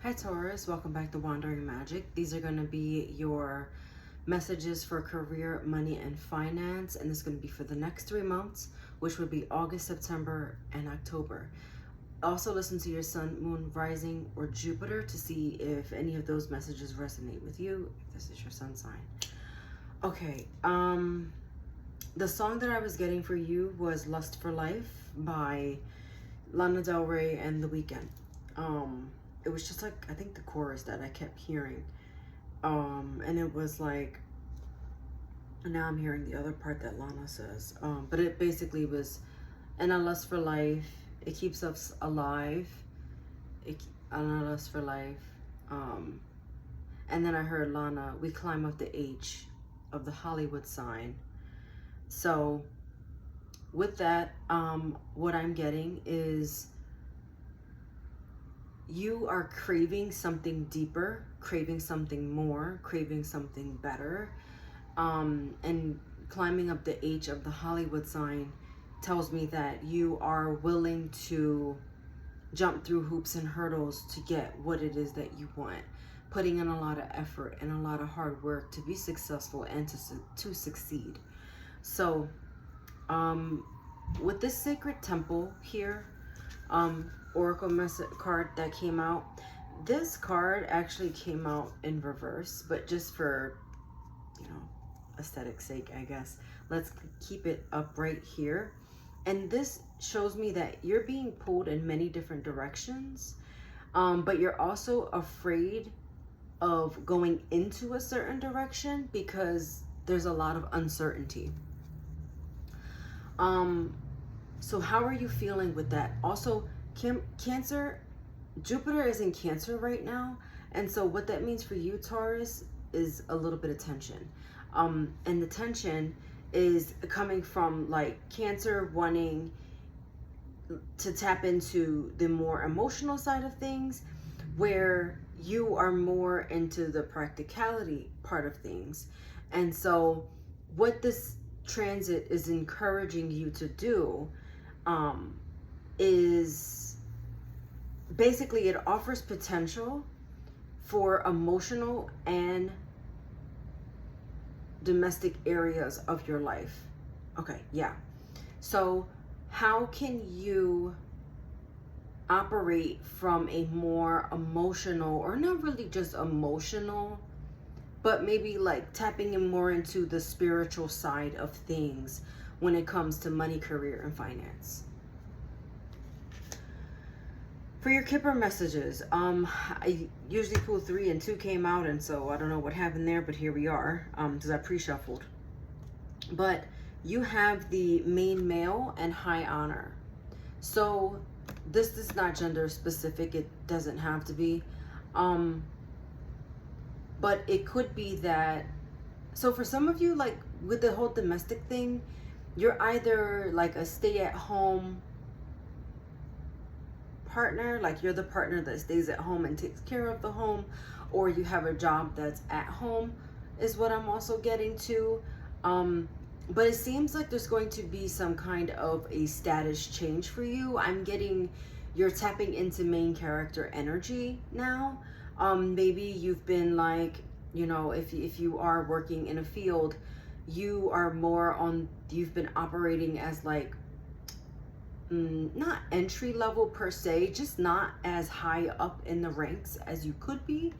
Hi Taurus, welcome back to Wandering Magic. These are going to be your messages for career, money, and finance, and this is going to be for the next 3 months, which would be August, September, and October. Also listen to your sun, moon, rising, or Jupiter to see if any of those messages resonate with you, if this is your sun sign. Okay, the song that I was getting for you was Lust for Life by Lana Del Rey and The Weeknd. It was just like, I think the chorus that I kept hearing. And it was like, now I'm hearing the other part that Lana says. But it basically was, and a lust for life, it keeps us alive. And a lust for life. And then I heard Lana, we climb up the H of the Hollywood sign. So with that, what I'm getting is you are craving something deeper, craving something more, craving something better. And climbing up the H of the Hollywood sign tells me that you are willing to jump through hoops and hurdles to get what it is that you want, putting in a lot of effort and a lot of hard work to be successful and to succeed. So with this sacred temple here, oracle message card that came out, this card actually came out in reverse, but just for, aesthetic sake, I guess, let's keep it up right here. And this shows me that you're being pulled in many different directions, but you're also afraid of going into a certain direction because there's a lot of uncertainty. So how are you feeling with that? Also, Cancer, Jupiter is in Cancer right now, and so what that means for you, Taurus, is a little bit of tension. And the tension is coming from like Cancer wanting to tap into the more emotional side of things, where you are more into the practicality part of things. And so what this transit is encouraging you to do is basically, it offers potential for emotional and domestic areas of your life. Okay, yeah. So how can you operate from a more emotional, or not really just emotional, but maybe like tapping in more into the spiritual side of things when it comes to money, career, and finance? For your Kipper messages, I usually pull 3 and 2 came out, and so I don't know what happened there, but here we are, because I pre-shuffled. But you have the main male and high honor. So this is not gender specific, it doesn't have to be. But it could be that, so for some of you, like with the whole domestic thing, you're either like a stay-at-home partner, like you're the partner that stays at home and takes care of the home, or you have a job that's at home, is what I'm also getting to. But it seems like there's going to be some kind of a status change for you. I'm getting you're tapping into main character energy now. Maybe you've been like, if you are working in a field, you are more on, you've been operating as like, not entry level per se, just not as high up in the ranks as you could be.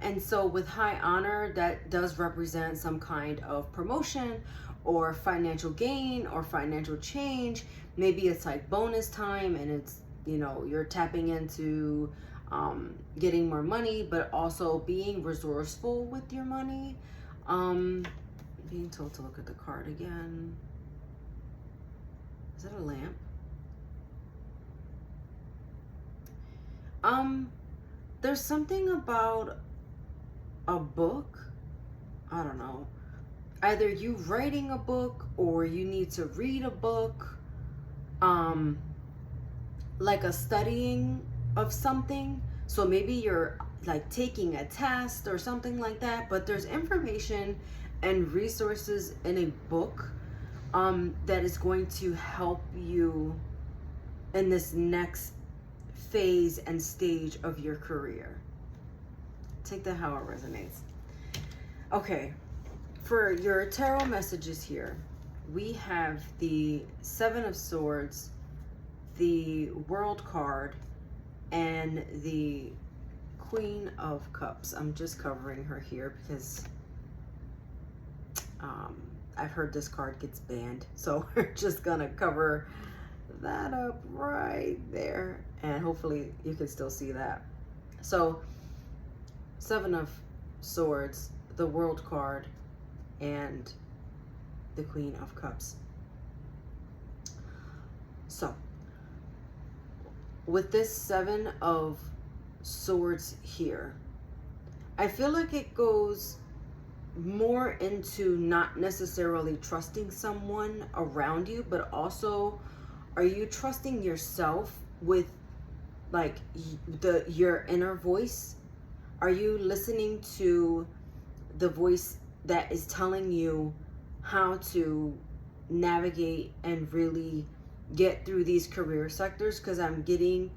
And so with high honor, that does represent some kind of promotion or financial gain or financial change. Maybe it's like bonus time, and it's, you're tapping into getting more money, but also being resourceful with your money. Being told to look at the card again. Is that a lamp? There's something about a book. I don't know. Either you writing a book or you need to read a book. Like a studying of something. So maybe you're like taking a test or something like that, but there's information and resources in a book that is going to help you in this next phase and stage of your career. Take that how it resonates. Okay, for your tarot messages here, we have the Seven of Swords, the World card, and the Queen of Cups. I'm just covering her here because I've heard this card gets banned, so we're just gonna cover that up right there, and hopefully you can still see that. So Seven of Swords, the World card, and the Queen of Cups. So with this Seven of Swords here, I feel like it goes more into not necessarily trusting someone around you, but also, are you trusting yourself with like your inner voice? Are you listening to the voice that is telling you how to navigate and really get through these career sectors? Because I'm getting,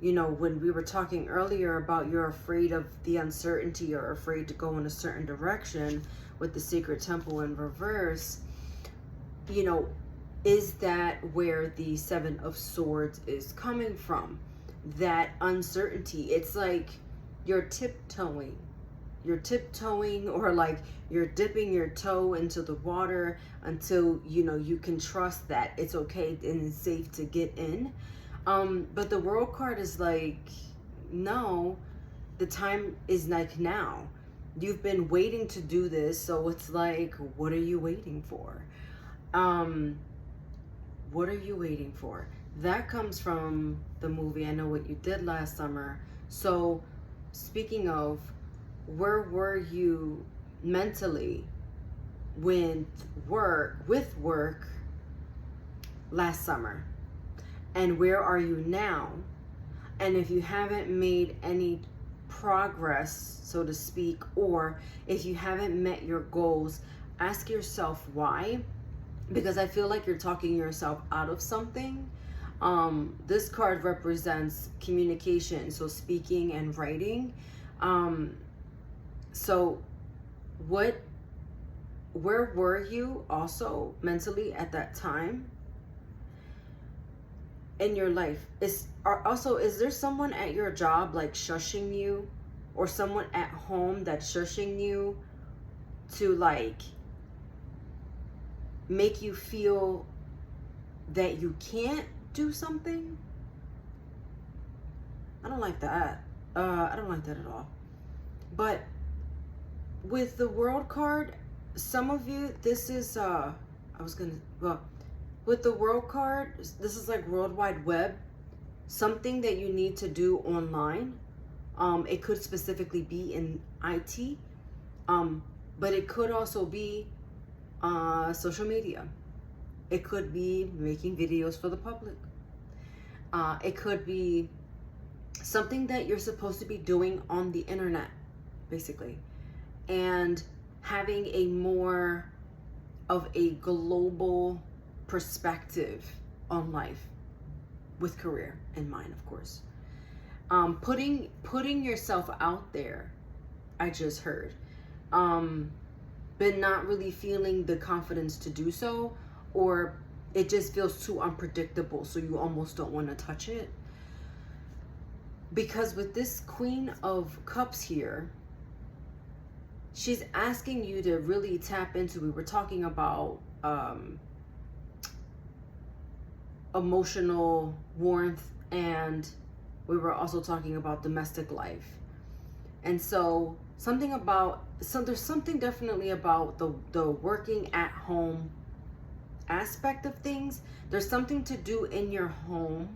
you know, when we were talking earlier about you're afraid of the uncertainty, you're afraid to go in a certain direction with the Sacred Temple in reverse, you know, is that where the Seven of Swords is coming from? That uncertainty. It's like you're tiptoeing, or like you're dipping your toe into the water until, you know, you can trust that it's okay and it's safe to get in. But the World card is like, no, the time is like now. You've been waiting to do this, so it's like, what are you waiting for? What are you waiting for? That comes from the movie I Know What You Did Last Summer. So speaking of, where were you mentally with work last summer? And where are you now? And if you haven't made any progress, so to speak, or if you haven't met your goals, ask yourself why. Because I feel like you're talking yourself out of something. This card represents communication, so speaking and writing. So where were you also mentally at that time in your life? Is there someone at your job like shushing you, or someone at home that's shushing you to like make you feel that you can't do something? I don't like that. I don't like that at all. But with the World card, some of you, this is with the World card, this is like World Wide Web, something that you need to do online. It could specifically be in IT, but it could also be social media. It could be making videos for the public. It could be something that you're supposed to be doing on the internet, basically, and having a more of a global perspective on life with career in mind, of course. Putting yourself out there, I just heard, but not really feeling the confidence to do so, or it just feels too unpredictable, so you almost don't want to touch it. Because with this Queen of Cups here, she's asking you to really tap into, we were talking about emotional warmth, and we were also talking about domestic life. And so there's something definitely about the working at home aspect of things. There's something to do in your home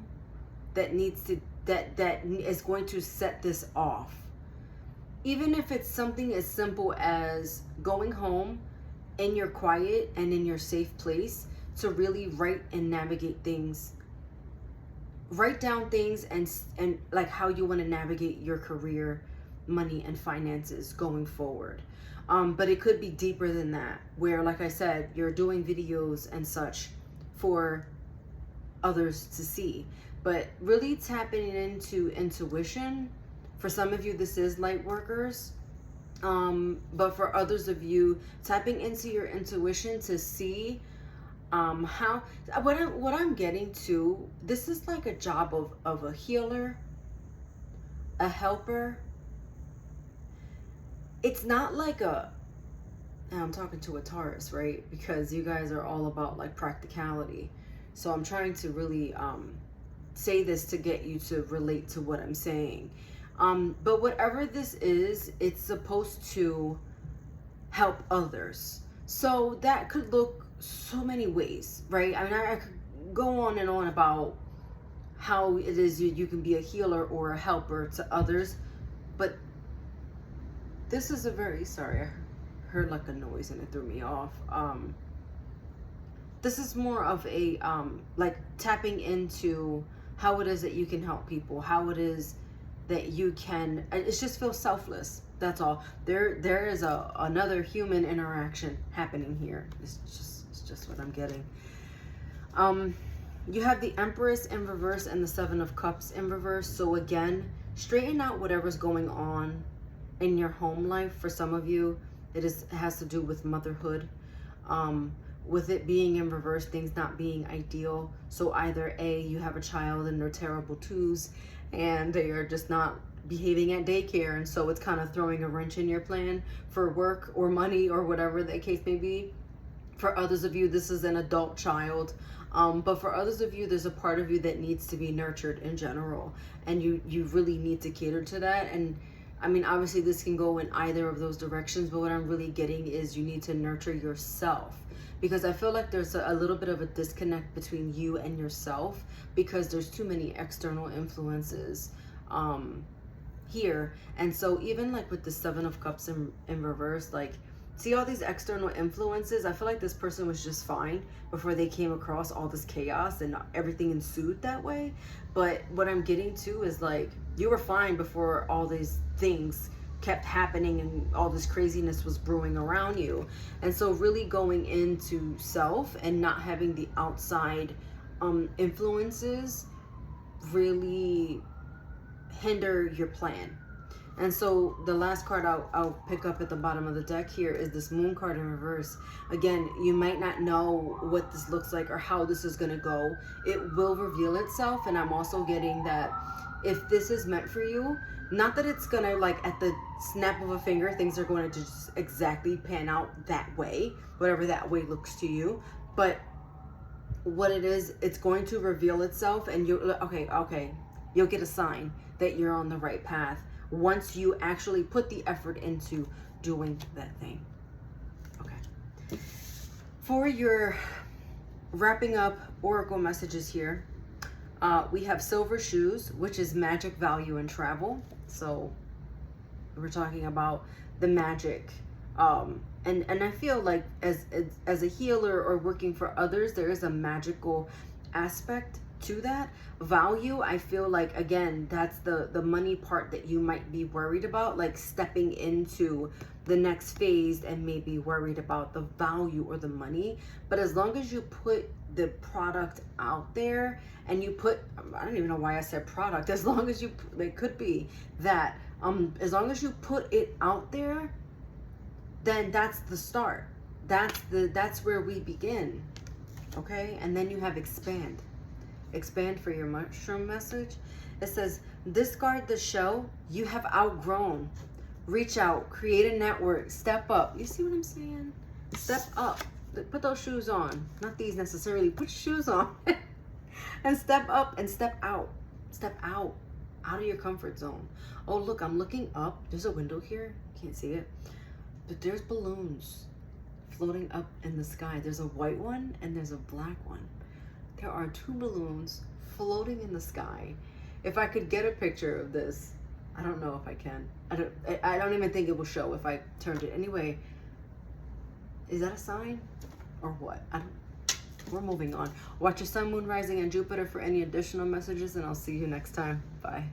that is going to set this off. Even if it's something as simple as going home in your quiet and in your safe place to really write and navigate things. Write down things and like how you want to navigate your career, money, and finances going forward. But it could be deeper than that, where, like I said, you're doing videos and such for others to see. But really tapping into intuition, For some of you, this is light workers. But for others of you, tapping into your intuition to see how, what I'm getting to, this is like a job of a healer, a helper. It's not like I'm talking to a Taurus, right? Because you guys are all about like practicality. So I'm trying to really say this to get you to relate to what I'm saying. But whatever this is, it's supposed to help others. So that could look so many ways, right? I mean, I could go on and on about how it is you can be a healer or a helper to others. But this is a very, sorry, I heard like a noise and it threw me off. This is more of a, like tapping into how it is that you can help people, how it is that you can, it just feels selfless. That's all. There is another human interaction happening here. It's just what I'm getting. You have the Empress in reverse and the Seven of Cups in reverse. So again, straighten out whatever's going on in your home life. For some of you, it has to do with motherhood. With it being in reverse, things not being ideal. So either A, you have a child and they're terrible twos and they are just not behaving at daycare, and so it's kind of throwing a wrench in your plan for work or money or whatever the case may be. For others of you, this is an adult child. But for others of you, there's a part of you that needs to be nurtured in general, and you really need to cater to that. And I mean, obviously this can go in either of those directions, but what I'm really getting is you need to nurture yourself, because I feel like there's a little bit of a disconnect between you and yourself, because there's too many external influences here. And so even like with the Seven of Cups in reverse, like, see all these external influences, I feel like this person was just fine before they came across all this chaos and everything ensued that way. But what I'm getting to is like, you were fine before all these things kept happening and all this craziness was brewing around you. And so really going into self and not having the outside influences really hinder your plan. And so the last card I'll pick up at the bottom of the deck here is this Moon card in reverse. Again, you might not know what this looks like or how this is going to go. It will reveal itself. And I'm also getting that if this is meant for you, not that it's going to, like, at the snap of a finger, things are going to just exactly pan out that way, whatever that way looks to you. But what it is, it's going to reveal itself, and you'll get a sign that you're on the right path once you actually put the effort into doing that thing. Okay. For your wrapping up oracle messages here, we have silver shoes, which is magic, value, and travel. So we're talking about the magic. And I feel like as a healer or working for others, there is a magical aspect to that. Value, I feel like, again, that's the money part that you might be worried about, like stepping into the next phase and maybe worried about the value or the money. But as long as you put the product out there and you put, I don't even know why I said product, as long as you, it could be that, as long as you put it out there, then that's the start. That's where we begin. Okay? And then you have expand. Expand for your mushroom message. It says, discard the shell you have outgrown. Reach out, create a network, step up. You see what I'm saying? Step up. Put those shoes on. Not these necessarily. Put your shoes on. And step up and step out. Step out of your comfort zone. Oh, look, I'm looking up. There's a window here. Can't see it. But there's balloons floating up in the sky. There's a white one and there's a black one. There are two balloons floating in the sky. If I could get a picture of this, I don't know if I can. I don't even think it will show if I turned it. Anyway, is that a sign or what? We're moving on. Watch your sun, moon, rising, and Jupiter for any additional messages, and I'll see you next time. Bye.